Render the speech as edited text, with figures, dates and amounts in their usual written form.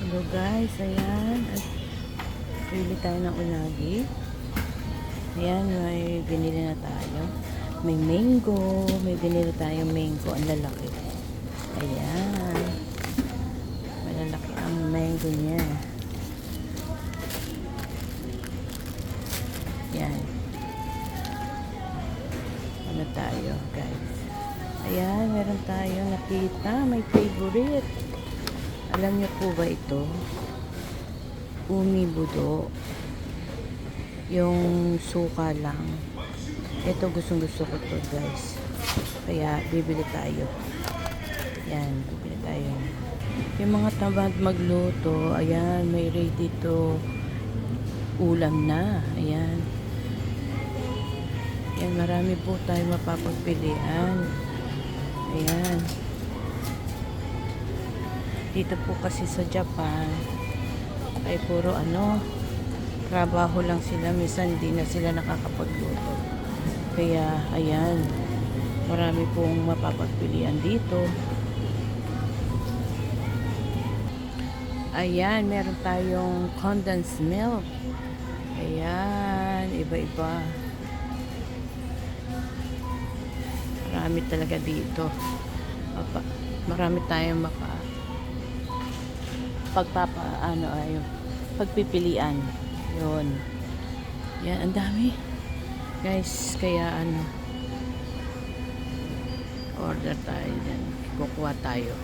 Hello guys, ayan. At bili tayo ng unagi. Ayan, may binili na tayo. May mango. May binili tayong mango. Ang lalaki. Ayan. Malalaki ang mango niya. Ayan. Ano tayo guys? Ayan, meron tayo nakita. May favorite. Alam niyo po ba ito? Umi budo. Yung suka lang. Ito gustong gusto ko to guys. Kaya bibili tayo. Yan, bibili tayo. Yung mga tamad magluto, ayan, may ready to ulam na. Ayan. Yan, marami po tayo mapapagpilian. Ayan. Dito po kasi sa Japan ay puro trabaho lang sila, minsan hindi na sila nakakapagluto. Kaya ayan, marami pong mapapagpilian dito. Ayan, meron tayong condensed milk. Ayan, iba-iba. Marami talaga dito. Marami tayong pagpipilian. Yun. Yan, ang dami. Guys, kaya order tayo dyan. Kukuha tayo.